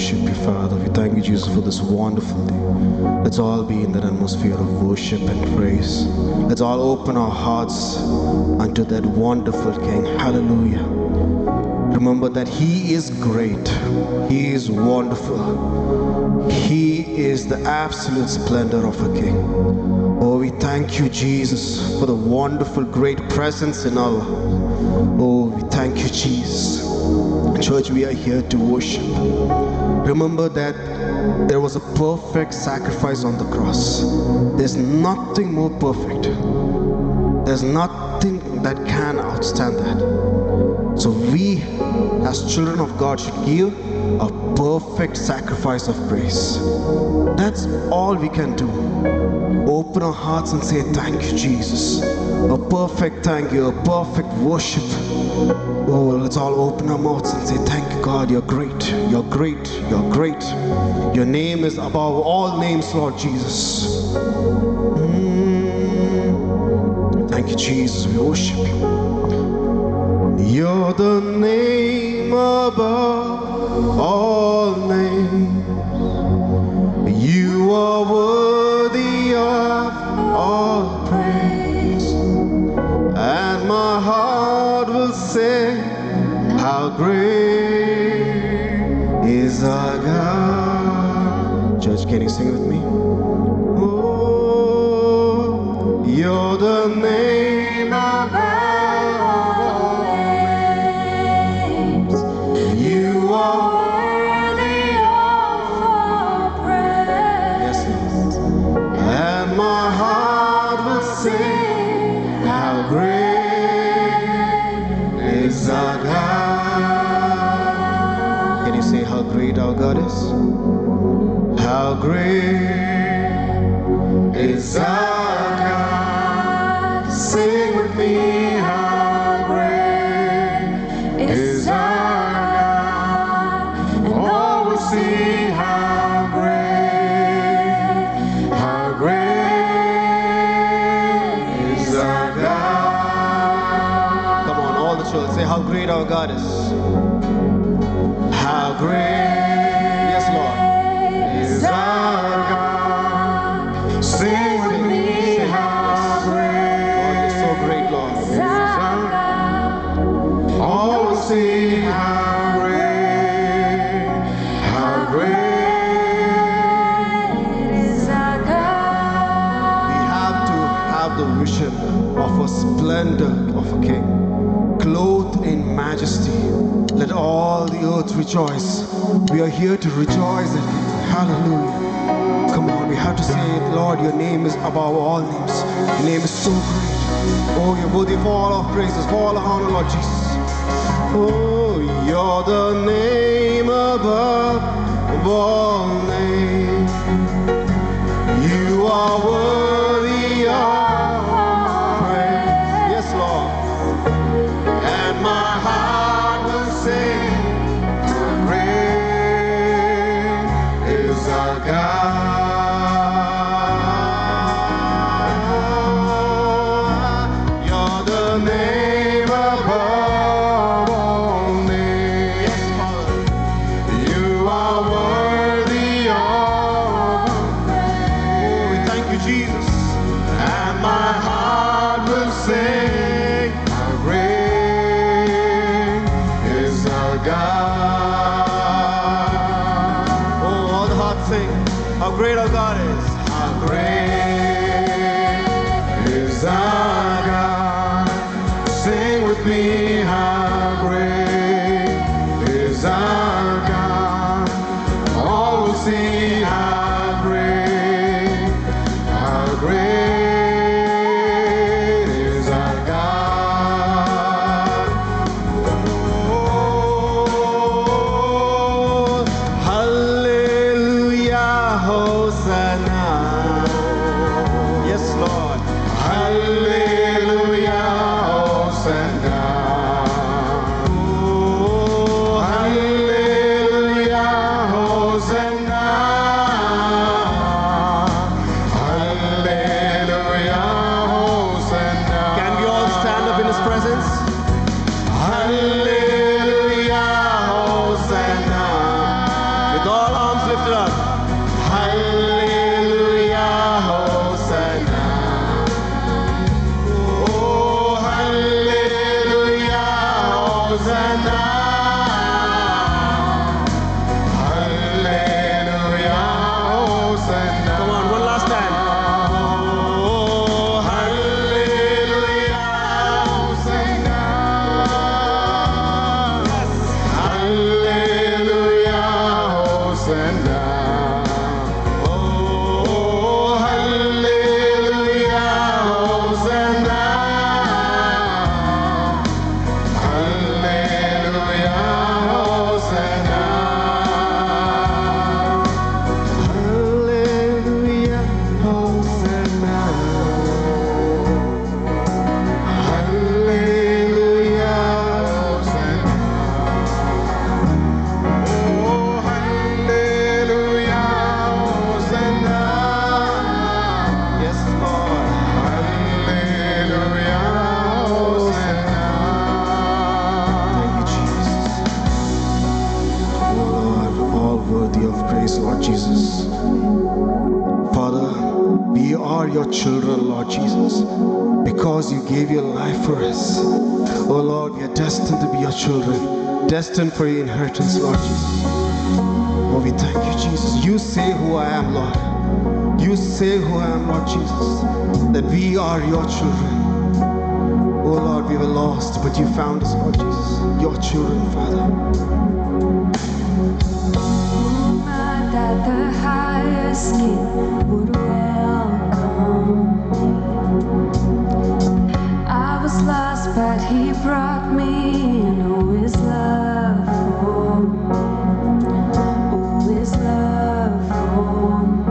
worship you, Father. We thank you, Jesus, for this wonderful day. Let's all be in that atmosphere of worship and praise. Let's all open our hearts unto that wonderful King. Hallelujah. Remember that He is great. He is wonderful. He is the absolute splendor of a King. Oh, we thank you, Jesus, for the wonderful, great presence in our life. Oh, we thank you, Jesus. Church, we are here to worship. Remember that there was a perfect sacrifice on the cross. There's nothing more perfect. There's nothing that can outstand that. So we, as children of God, should give a perfect sacrifice of praise. That's all we can do. Open our hearts and say, thank you, Jesus. A perfect thank you, a perfect worship. Oh, let's all open our mouths and say, thank you, God, you're great, you're great, you're great. Your name is above all names, Lord Jesus. Thank you, Jesus, we worship you. You're the name above all names. You are worthy of all praise. And my heart will sing, how great is our God. Church, can you sing with me? Oh, you're the name above all names. You are worthy of our praise. Yes, Lord. And my heart will sing, how great is our God. Can you say how great our God is? How great is our God. Sing with me, how great is our God. And all will see how great is our God. Come on, all the children, say how great our God is. How great, yes, Lord, is our God. Sing with me, how great. Lord, you're so great, Lord. Is our God. All will see how great is our God. We have to have the vision of a splendor of a King, clothed in majesty. Let all the earth rejoice. We are here to rejoice in Him. Hallelujah. Come on, we have to say it, Lord, your name is above all names. Your name is so great. Oh, you're worthy of all our praises, for all our honor, Lord Jesus. Oh, you're the name above all names. You are worthy of praise. Yes, Lord. And my heart will sing, how great is our God. You're the name above all names. Yes, Father. You are worthy of praise. Oh, we thank you, Jesus. And my heart will sing, how great is our God. Oh, all the hearts sing, how great our God is. How great is our God. Sing with me, how great is our God. All will see how great is our God. Oh, hallelujah, Hosanna. Yes, Lord. Hallelujah, Hosanna. Oh, hallelujah, Hosanna. Hallelujah, Hosanna. Can we all stand up in His presence? Hallelujah, Hosanna. With all arms lifted up. Hallelujah, Hosanna. Oh, hallelujah, Hosanna. Hallelujah, Hosanna. Come on, one last time. Oh, hallelujah, Hosanna. Hallelujah, Hosanna. Oh, hallelujah, Hosanna. Hallelujah, Hosanna. Hallelujah, Hosanna. Hallelujah, Hosanna. Oh, hallelujah, Hosanna. Yes, Lord. Hallelujah, Hosanna. Thank you, Jesus. Oh, Lord, all worthy of praise, Lord Jesus. Father, we are your children, Lord Jesus, because you gave your life for us. Oh Lord, we are destined to be your children, destined for your inheritance, Lord Jesus. Oh, we thank you, Jesus. You say who I am, Lord. You say who I am, Lord Jesus, that we are your children. Oh Lord, we were lost, but you found us, Lord Jesus, your children, Father. That the highest king would welcome me. I was lost, but he brought me in. Oh, his love for me. Oh, his love for me.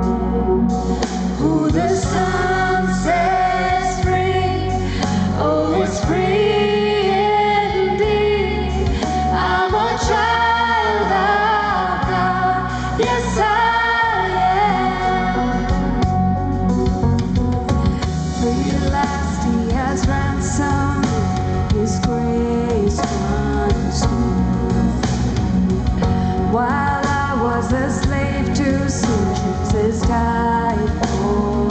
Who the Son sets free, oh, is free indeed. I'm a child of God. Yes, I am. Free at last, he has ransomed. His grace runs deep. While I was a slave to sin, Jesus died for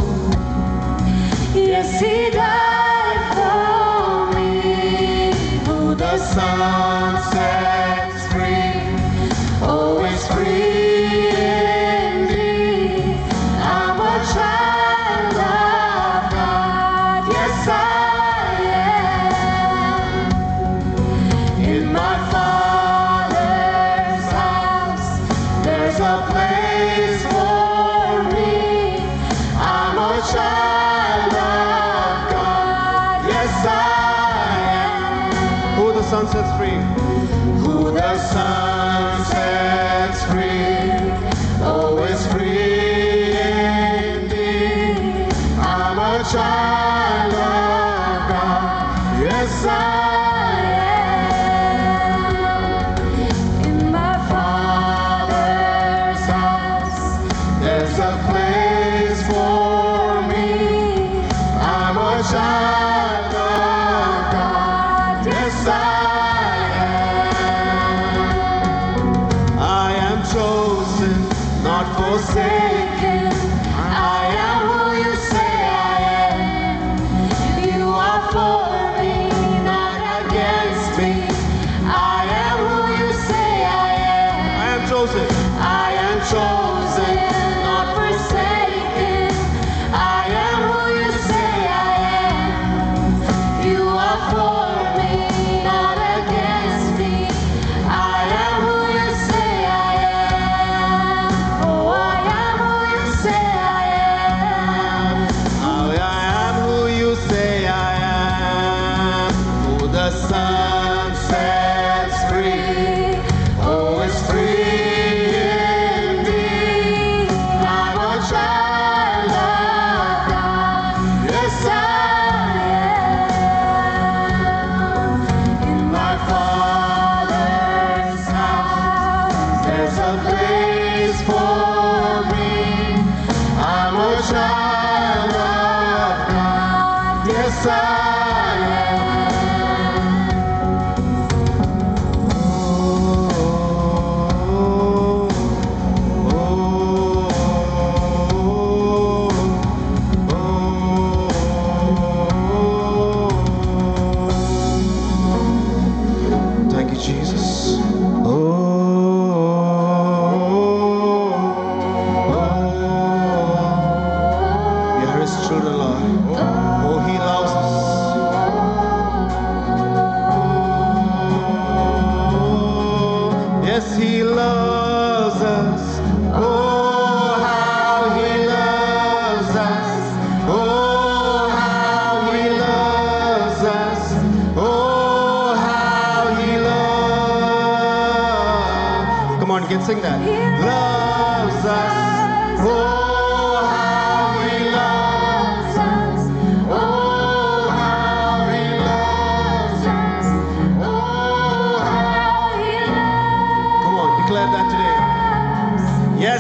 me. Yes, he died for me. Who the Son sets free, oh, is free indeed. I'm a child of God. Yes, I am. In my Father's house, there's a place for me. I'm a child of God. Yes, I am. Who the Son sets free. Who the Son sets free, oh, is free indeed. I'm a child of God. Yes, I am. In my Father's house, there's a place for me. I'm a child of God. Yes, I am. I am chosen, not forsaken. I am who you say I am. You are for me, not against me. I am who you say I am. I am chosen. I am chosen, not forsaken. I am who you say I am. You are for me, not against me. I am who you say I am. Oh, I am who you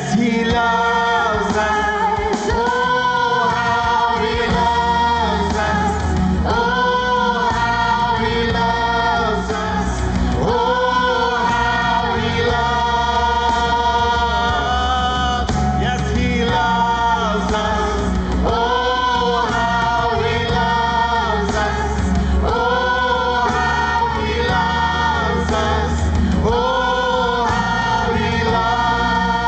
Yes, He loves us. Oh, how He loves us. Oh, how He loves us. Oh, how He loves. Yes, He loves us. Oh, how He loves us. Oh, how He loves us. Oh, how He loves.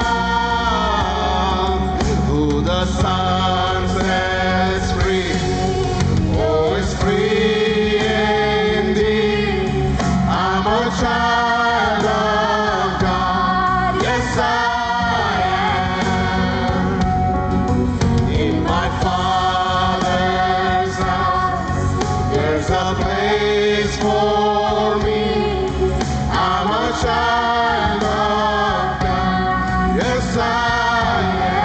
Who the Son sets free, oh, is free indeed. I'm a child of God. Yes, I am. In my Father's house, there's a place for me. I'm a child of God. Yes, I am.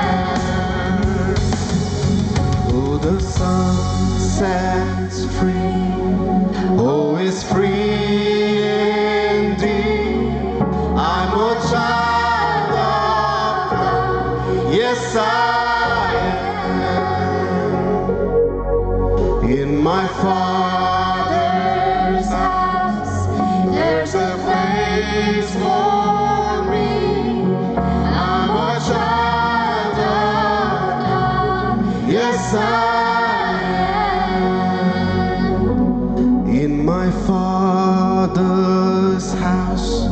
Who the Son sets free, oh, is free indeed. I'm a child of God. Yes, I am. In my Father's house, there's a place for me. I'm a child of God. Yes, I am. In my Father's house,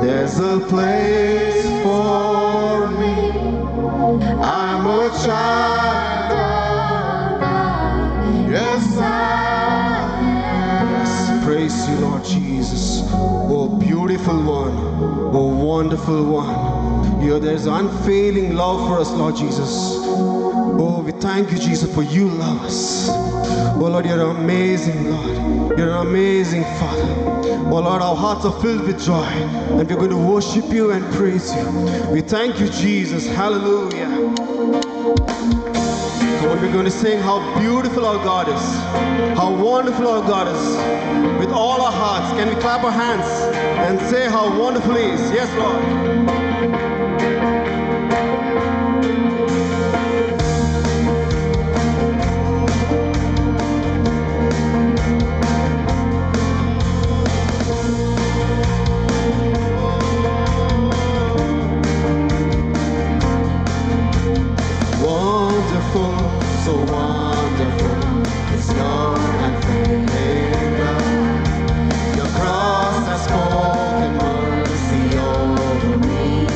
there's a place for me. I'm a child of God. Yes, I am. Yes, praise you, Lord Jesus. Oh, beautiful one. Oh, wonderful one. Here, there's unfailing love for us, Lord Jesus. Oh, we thank you, Jesus, for you love us. Oh, Lord, you're amazing, Lord. You're an amazing Father. Oh, Lord, our hearts are filled with joy, and we're going to worship you and praise you. We thank you, Jesus. Hallelujah. Come on, we're going to sing how beautiful our God is, how wonderful our God is. With all our hearts, can we clap our hands and say how wonderful He is? Yes, Lord. Wonderful, so wonderful, His love and failing love. Your cross has spoken mercy over me.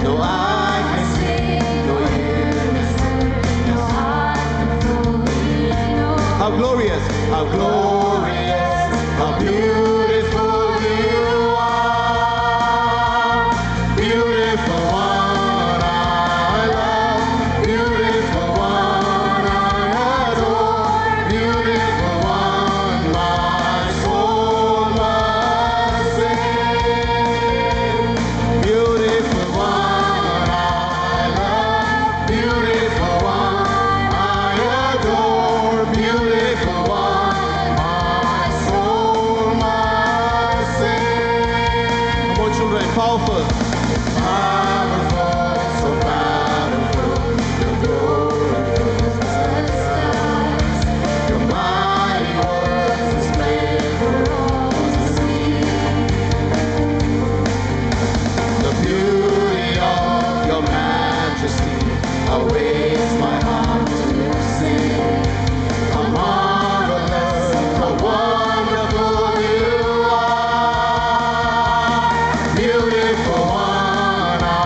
No eye has seen, no ear has heard, no heart can fully know. How glorious, how beautiful you are. Beautiful one I love, beautiful one I adore, beautiful one my soul must sing. Beautiful one I love, beautiful one I adore, beautiful one my soul must sing. Come on, children, powerful. Powerful, so powerful, your glory fills the skies. Your mighty works displayed for all to see. The beauty of your majesty awaits my heart to sing. How marvelous, how wonderful you are. Beautiful one I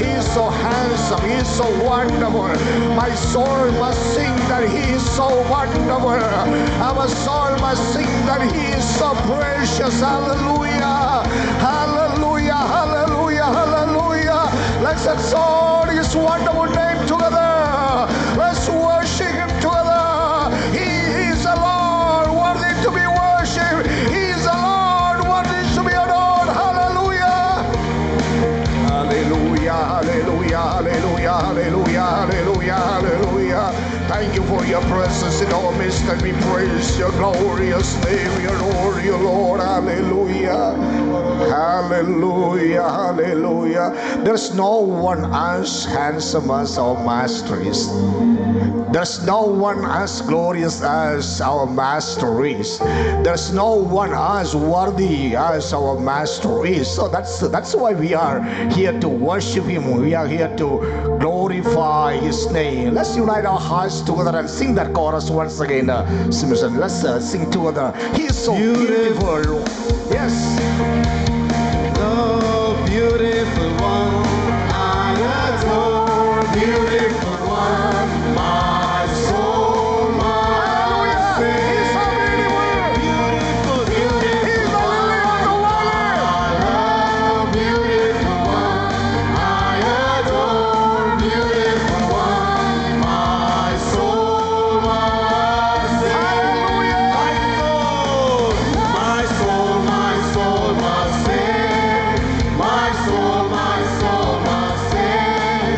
He is so handsome. He is so wonderful. My soul must sing that He is so wonderful. Our soul must sing that He is so precious. Hallelujah. Hallelujah. Hallelujah. Hallelujah. Let's exalt His wonderful name together. Let's worship Him together. He is the Lord worthy to be worshipped. He is the Lord worthy to be adored. Hallelujah. Hallelujah. Hallelujah. Hallelujah. Hallelujah. Hallelujah. Hallelujah. Thank you for your presence in our midst, and we praise your glorious name. We adore you, Lord. Hallelujah. Hallelujah. Hallelujah. There's no one as handsome as our Master is. There's no one as glorious as our Master is. There's no one as worthy as our Master is. So that's why we are here to worship Him. We are here to glorify His name. Let's unite our hearts together and sing that chorus once again. Simpson, let's sing together. He is so beautiful. Yes. The beautiful one, I adore. Beautiful one, my soul, my He's so beautiful. beautiful, He's the lily of the valley. beautiful one, I adore. Beautiful one, my soul, my Hallelujah. my soul, my soul, my sing. My soul, my soul, my sing.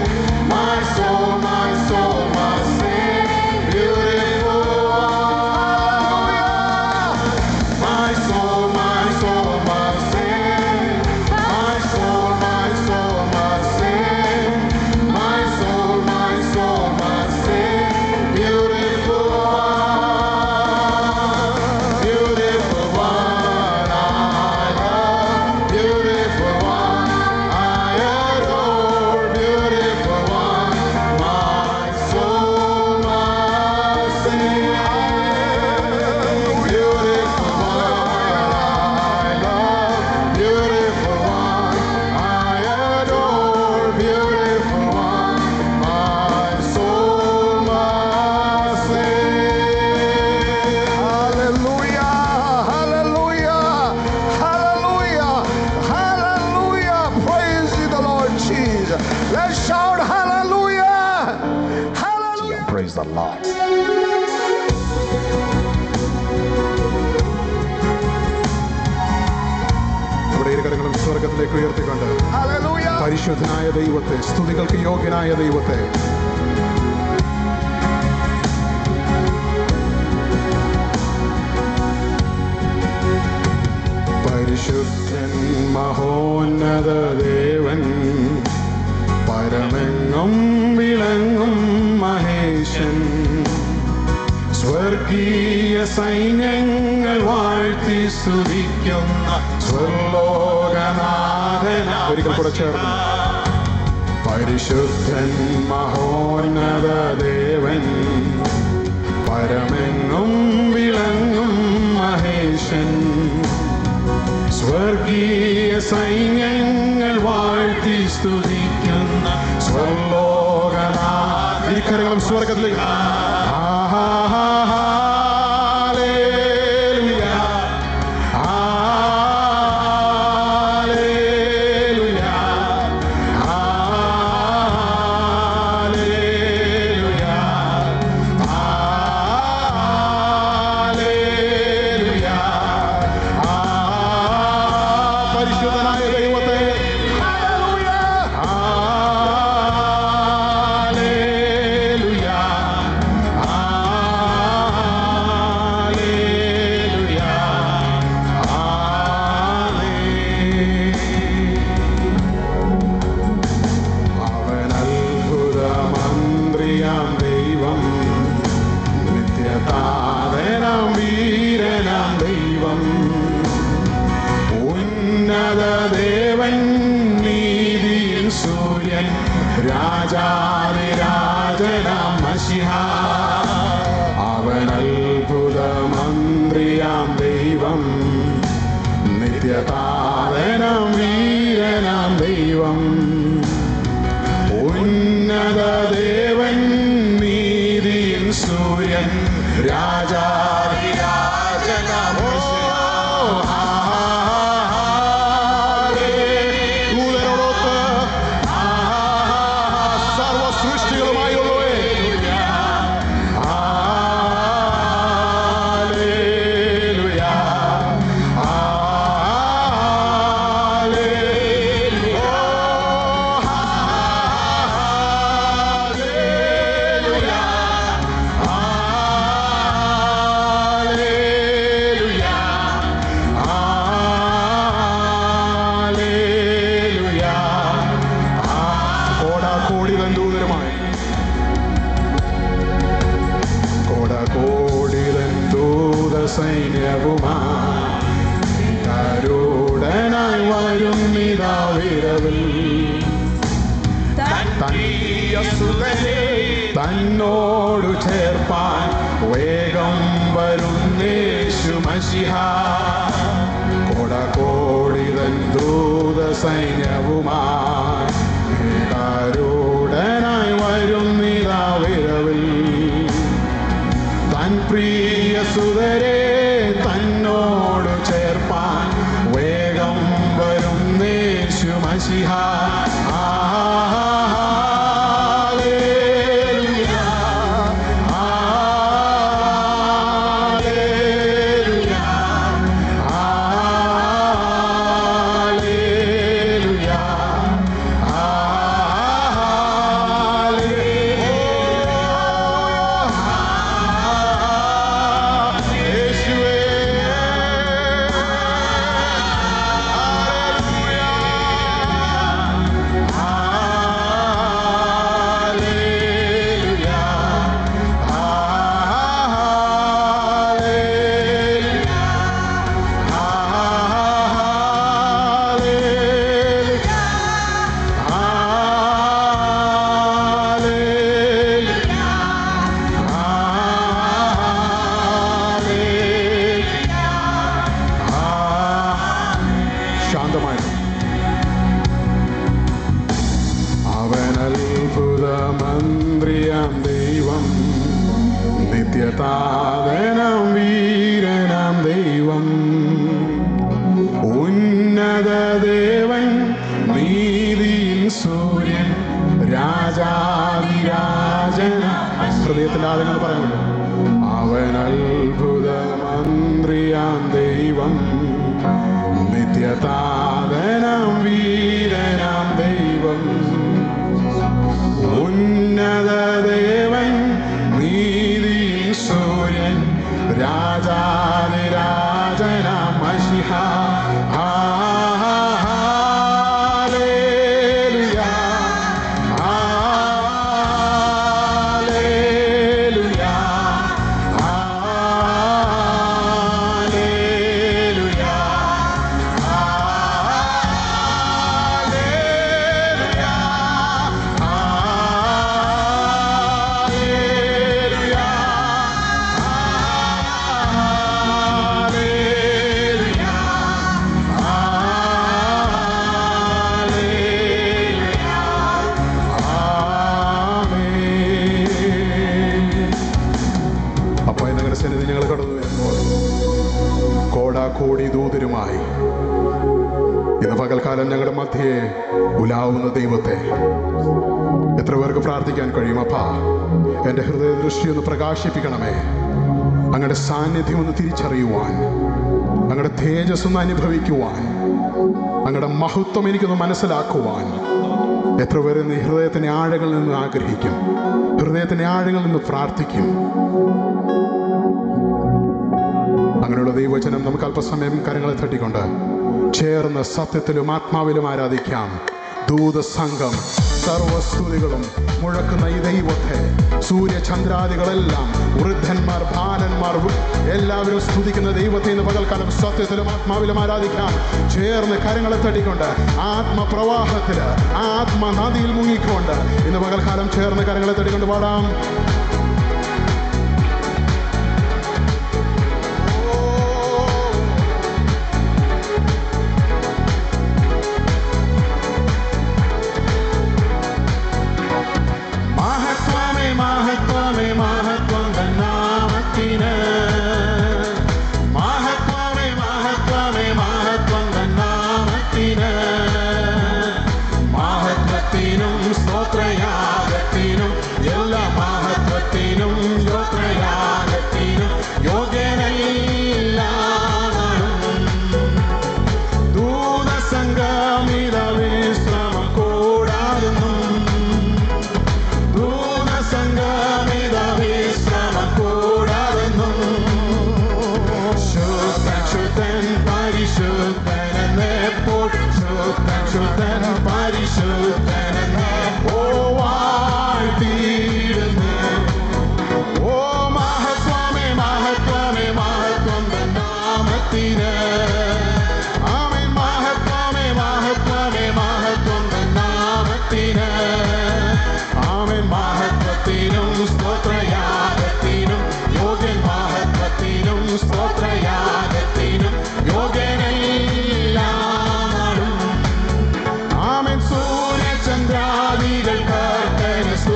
My soul, my soul, my sing. Beautiful one. My soul, my soul, my sing. My soul, my soul, my sing. My soul, my soul, my sing. Beautiful one. Beautiful one, I love. Beautiful one, I adore. Beautiful one, my soul must sing. Beautiful one, I love. Beautiful one, I adore. Beautiful one, my soul must sing. Hallelujah. Hallelujah. Hallelujah. Hallelujah. Praise ye the Lord Jesus. Let's shout hallelujah. Hallelujah. Praise the Lord. നമ്മുടെ ഇരുകരങ്ങളും സ്വർഗത്തിലേക്ക് ഉയർത്തിക്കൊണ്ട് Hallelujah. പരിശുദ്ധനായ ദൈവത്തെ, സ്തുതികൾക്ക് യോഗ്യനായ ദൈവത്തെ പരിശുദ്ധൻ മഹോന്നത ദേവൻ, പരമെങ്ങും വിളങ്ങും മഹേശൻ, സ്വർഗീയ സൈന്യങ്ങൾ വാഴ്ത്തി സ്തുതിക്കുന്ന സ്വർലോകനാഥന. ഒരിക്കൽ കൂടെ ചേർന്ന് പരിശുദ്ധൻ മഹോന്നത ദേവൻ, പരമെങ്ങും വിളങ്ങും മഹേശൻ, സ്വർഗീയ സൈന്യങ്ങൾ വാഴ്ത്തി സ്തുതിക്കുന്ന സ്വർലോകനാഥ. ഇക്കരങ്ങളും സ്വർഗത്തിലേക്ക്. പരിശുദ്ധനായ ദൈവത്തെ അവൻ അത്ഭുത മന്ത്രിയാം ദൈവം, നിത്യതാതനാം വീരനാം ദൈവം, ഉന്നത ദേവൻ, നീതിയിൽ സൂര്യൻ, രാജാതിരാജനാം മശിഹ. അവൻ അത്ഭുത മന്ത്രിയാം ദൈവം, നിത്യതാതനാം വീരനാം ദൈവം, കോടാകൂടിതൻ ദൂതരുമായി കോടാകൂടിതൻ ദൂത സൈന്യവുമായി കരുടനായി വരും നിതാ വിരവിൽ തന്നോടു ചേർപ്പാൻ വേഗം വരുന്നേശു മശിഹാ കോടാകൂടിതൻ ദൂത സൈന്യവുമായി കരുടനായി വരും നിതാ വിരവിൽ തൻ പ്രിയ സുതരെ തന്നോട് ചേർപ്പാൻ വേഗം വരുന്നേശു മശിഹാ മന്ത്രിയാം ദൈവം നിത്യതാതനാം വീരനാം ദൈവം ഉന്നത ദേവൻ നീതിയിൽ സൂര്യൻ രാജാതിരാജന ഹൃദയത്തിൻ്റെ ആളുകൾ പറയുന്നു അവൻ അത്ഭുത മന്ത്രിയാം ദൈവം നിത്യതാതനാം വീരനാം ദൈവം ഉന്നത ദേവൻ നീതിയിൽ സൂര്യൻ രാജാതിരാജനാം മശിഹാ കോടി ദൂതരുമായി ഇന്ന് പകൽക്കാലം ഞങ്ങളുടെ മധ്യയെ ഉലാവുന്ന ദൈവത്തെ എത്ര പേർക്ക് പ്രാർത്ഥിക്കാൻ കഴിയും? അപ്പാ, എൻ്റെ ഹൃദയ ദൃഷ്ടി ഒന്ന് പ്രകാശിപ്പിക്കണമേ. അങ്ങയുടെ സാന്നിധ്യം ഒന്ന് തിരിച്ചറിയുവാൻ, അങ്ങയുടെ തേജസ് ഒന്ന് അനുഭവിക്കുവാൻ, അങ്ങയുടെ മഹത്വം എനിക്കൊന്ന് മനസ്സിലാക്കുവാൻ. എത്ര പേര് ഈ ഹൃദയത്തിൻ്റെ ആഴങ്ങളിൽ നിന്ന് ആഗ്രഹിക്കും, ഹൃദയത്തിൻ്റെ ആഴങ്ങളിൽ നിന്ന് പ്രാർത്ഥിക്കും. അങ്ങനെയുള്ള ദൈവവചനം നമുക്ക് അല്പസമയം കരങ്ങളെ തട്ടിക്കൊണ്ട് ചേർന്ന് സത്യത്തിലും ആത്മാവിലും ആരാധിക്കാം. ദൂതസംഘം സർവസ്തുതികളും മുഴക്കുന്ന ഈ ദൈവത്തെ സൂര്യചന്ദ്രാദികളെല്ലാം വൃദ്ധന്മാർ ബാലന്മാർ എല്ലാവരും സ്തുതിക്കുന്ന ദൈവത്തെ ഇന്ന് പകൽക്കാലം സത്യത്തിലും ആത്മാവിലും ആരാധിക്കാം. ചേർന്ന് കരങ്ങളെ തട്ടിക്കൊണ്ട് ആത്മപ്രവാഹത്തിൽ ആത്മനദിയിൽ മുങ്ങിക്കൊണ്ട് ഇന്ന് പകൽക്കാലം ചേർന്ന് കരങ്ങളെ തട്ടിക്കൊണ്ട് പാടാം. മഹത്വത്തിനും സ്തോത്രയാഗത്തിനും എല്ലാ മഹത്വത്തിനും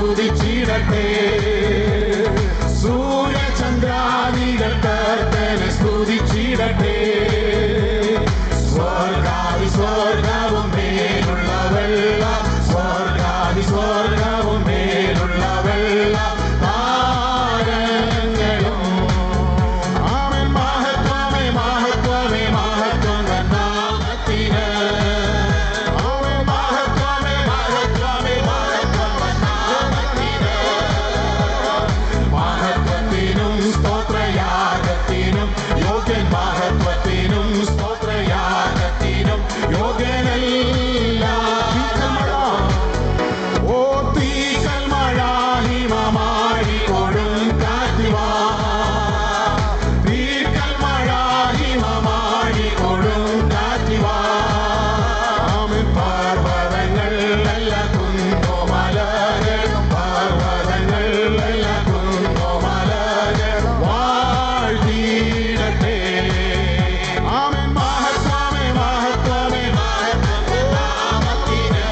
സ്തുതിച്ചിടട്ടെ. സൂര്യചന്ദ്രാദികൾ കർത്തനെ സ്തുതിച്ചിടട്ടെ. സ്വർഗാദി സ്വർഗവും മേലുള്ള വെള്ളം, സ്വർഗാദി സ്വർഗവും മേലുള്ള വെള്ളം താരങ്ങളും. ആമേൻ. മഹത്വമേ മഹത്വമേ മഹത്വം നാമത്തിന്. ആമേൻ. മഹത്വമേ മഹത്വമേ മഹത്വം നാമത്തിന്. മഹത്വത്തിനും സ്തോത്രയാഗത്തിനും യോഗ്യൻ, മഹത്വത്തിനും സ്തോത്രയാഗത്തിനും യോഗ്യനെല്ലാം. ഓ തീക്കൽ മഴ ഹിമമാടി കൊടുങ്കാറ്റുവാ, തീക്കൽ മഴ ഹിമമാടി കൊടുങ്കാറ്റുവാ. ആമേൻ. പർവ്വതങ്ങൾ എല്ലാ കുന്നുമലകളും, പർവ്വതങ്ങൾ എല്ലാ കുന്നുമലകളും വാഴ്ത്തിയിടട്ടെ. ആമേൻ. മഹത്വമേ മഹത്വമേ മഹത്വമേ നാമത്തിന്.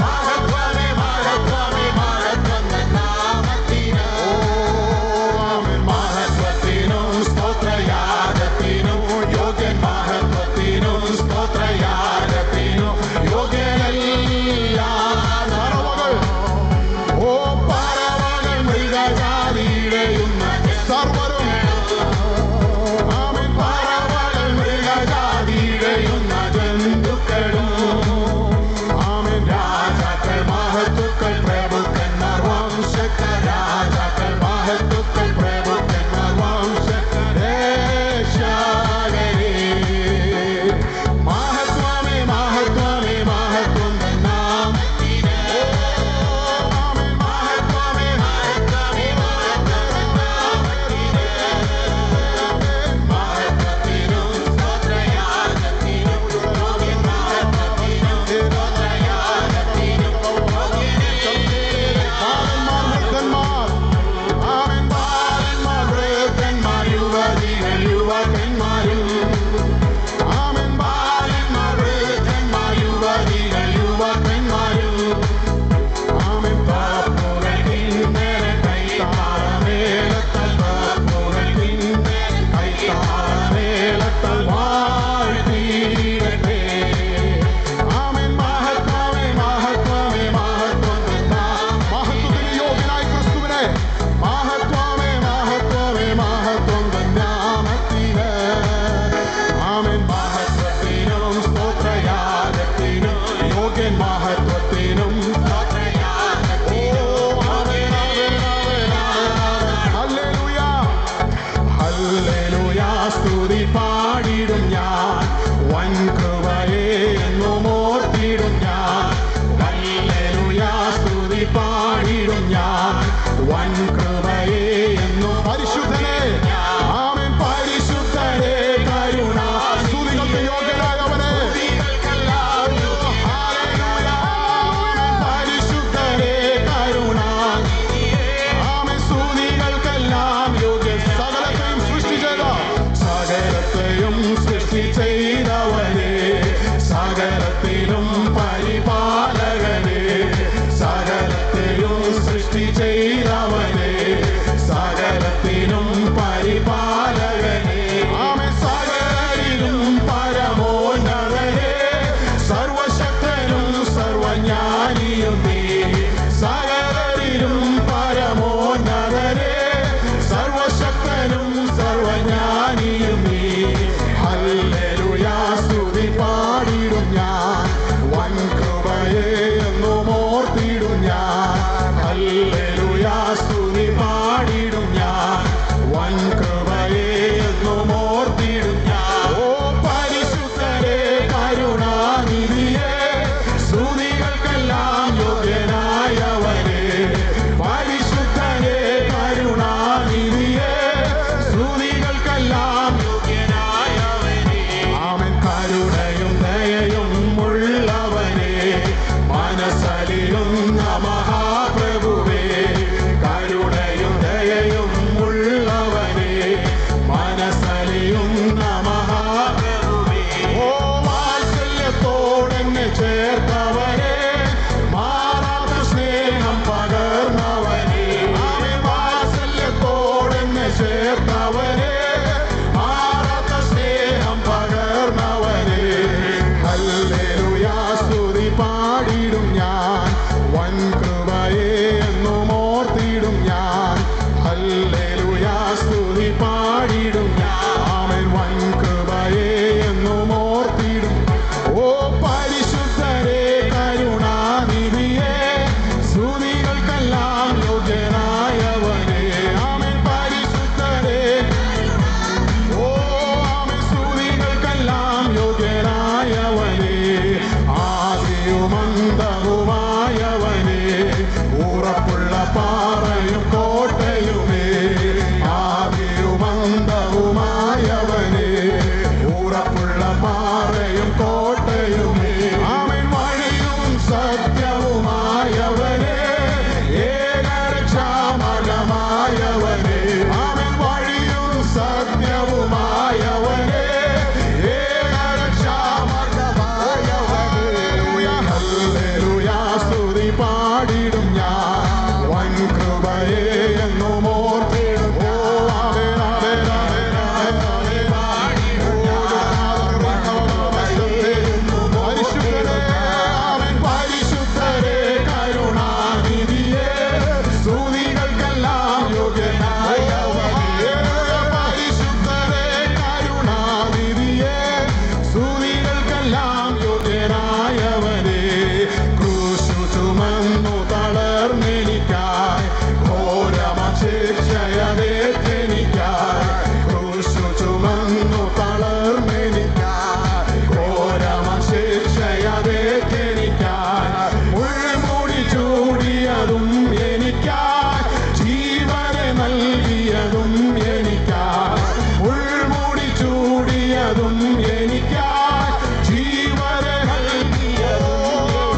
മഹത്വമേ മഹത്വമേ മഹത്വം നാമത്തിന്. ആമേൻ. മഹത്വത്തിനും സ്തോത്രയാഗത്തിനും യോഗ്യൻ, മഹത്വത്തിനും സ്തോത്രയാഗത്തിനും യോഗ്യനെല്ലാം. പറവകൾ, ഓ പറവകൾ മൃഗജാതിയിടയുന്ന സർവ്വരും. ആമേൻ. പറവകൾ മൃഗജാതിയിടയുന്ന ജന്തുക്കളും. ആമേൻ. രാജാക്കൾ മഹത്തുക്കൾ പ്രഭുക്കന്മാർ വംശക്കാർ, രാജാക്കൾ മഹത്തുക്കൾ പ്രഭുക്കന്മാർ വംശദേശാകരേ. മഹത്വമേ മഹത്വമേ മഹത്വം നാമത്തിന്. ആമേൻ. മഹത്വമേ മഹത്വമേ മഹത്വം നാമത്തിന്. മഹത്വത്തിനും സ്തോത്രയാഗത്തിനും യോഗ്യൻ, മഹത്വത്തിനും സ്തോത്രയാഗത്തിനും യോഗ്യനെല്ലാം. ഭക്തന്മാർ, ആമേൻ. ബാലന്മാർ വൃദ്ധന്മാർ യുവതികൾ യുവകന്മാരും. ആമേൻ. ബാലന്മാർ വൃദ്ധന്മാർ യുവതികൾ യുവകന്മാരും. ആമേൻ. പാപ്പുകൾ കിന്നര കൈത്താളമേളത്താൽ, പാപ്പുകൾ കിന്നര കൈത്താളമേളത്താൽ വാഴ്ത്തിയിടട്ടെ. ആമേൻ. മഹത്വമേ മഹത്വമേ മഹത്വം മഹത്വത്തിന് യോഗ്യനായ ക്രിസ്തുവിനെ. മഹത്വമേ മഹത്വമേ മഹത്വം നാമത്തിന്. ആമേൻ. മഹത്വത്തിനും സ്തോത്രയാഗത്തിനും യോഗ്യൻ, മഹത്വത്തിനും സ്തോത്രയാഗത്തിനും. ആമേൻ. ആമേൻ. ആമേൻ. Hallelujah hallelujah. സ്തുതി പാടിടും ഞാൻ, വൻ കൃപയെ എന്നും ഓർത്തിടും ഞാൻ. ഹല്ലേലൂയ. സ്തുതി പാടിടും ഞാൻ, വൻ കൃപയെ എന്നും. പരിശുദ്ധനെ. ആമേൻ. പരിശുദ്ധനെ കരുണ സ്തുതികൾക്ക് യോഗ്യനായവനെ. ഹല്ലേലൂയ. ആമേൻ. പരിശുദ്ധനെ കരുണ. ആമേൻ. സ്തുതികൾക്കെല്ലാം യോഗ്യൻ. സകലത്തെയും സൃഷ്ടി ചെയ്ത, സകലത്തെയും സൃഷ്ടി ചെയ്തവനെ, സകലത്തിലും പരിപാലകനെ, സകലത്തെയും സൃഷ്ടി ചെയ്തവനെ, സകലത്തിനും പരിപാലകനെ. ആമേൻ. സകലരിലും പരമോന്നതനെ, സർവശക്തനും സർവജ്ഞാനിയും നീ. സകലരിലും പരമോന്നതനെ, സർവശക്തനും സർവജ്ഞാനിയും നീ. ഹല്ലേലൂയ. സ്തുതി പാടിടും ഞാൻ, വൻ കൃപയെ എന്നും ഓർത്തിടും ഞാൻ. ഹല്ലേലൂയ. സ്തുതി പാടിടും ഞാൻ, വൻ കൃപയെ എന്നും ഓർത്തിടും ഞാൻ. ഓ പരിശുദ്ധരെ കരുണാനിധിയെ, സ്തുതികൾക്കെല്ലാം യോഗ്യനായവനെ. പരിശുദ്ധരെ കരുണാനിധിയെ, സ്തുതികൾക്കെല്ലാം യോഗ്യനായവനെ. ആമേൻ. കരുണയും ദയയും ഉള്ളവനെ, മനസ്സലിയുന്ന മഹാപ്രഭുവേ. കരുണയും ദയയും ഉള്ളവനെ, മനസ്സലിയുന്ന മഹാപ്രഭുവേ. ഓ വാത്സല്യത്തോടെന്നെ ചേർത്തവനെ, മാറാത്ത സ്നേഹ സത്യവുമായവനെ, ഏകരക്ഷാമകമായവനെ, അവൻ വഴിയും സത്യവുമായവനെ, ഏകരക്ഷാമകമായവനെ. ഹല്ലേലൂയ, സ്തുതി പാടിടും ഞാൻ, വൻ കൃപയെ എന്നും ഓർത്തിടും. ഓ ആമേൻ, ആമേൻ, ആമേൻ, ആമേൻ, ആമേൻ. പരിശുദ്ധനെ, അവൻ പരിശുദ്ധരെ, കരുണാനിധിയെ, സ്തുതികൾക്കെല്ലാം യോഗ്യനായവനെ. പരിശുദ്ധരെ, കരുണാനിധിയെ, സ്തുതികൾക്കെല്ലാം യോഗ്യനായവനെ. ക്രൂശു ചുമന്നു തളർന്നെനിക്കായി, ഘോരമശിക്ഷയതേറ്റെനിക്കായി. ക്രൂശു ചുമന്നു തളർന്നെനിക്കായി, ഘോരമശിക്ഷയതേറ്റെനിക്കായി. മുൾമുടി ചൂടിയതും എനിക്കായി, ജീവനെ നൽകിയതും എനിക്കായി. മുൾമുടി ചൂടിയതും എനിക്കായി, ജീവനെ നൽകിയതും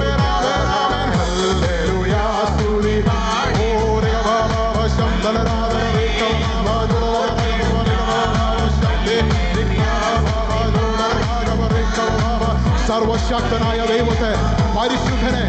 എനിക്കായി. ഹല്ലേലൂയ, സ്തുതി. സർവശക്തനായ ദൈവത്തെ, പരിശുദ്ധനെ,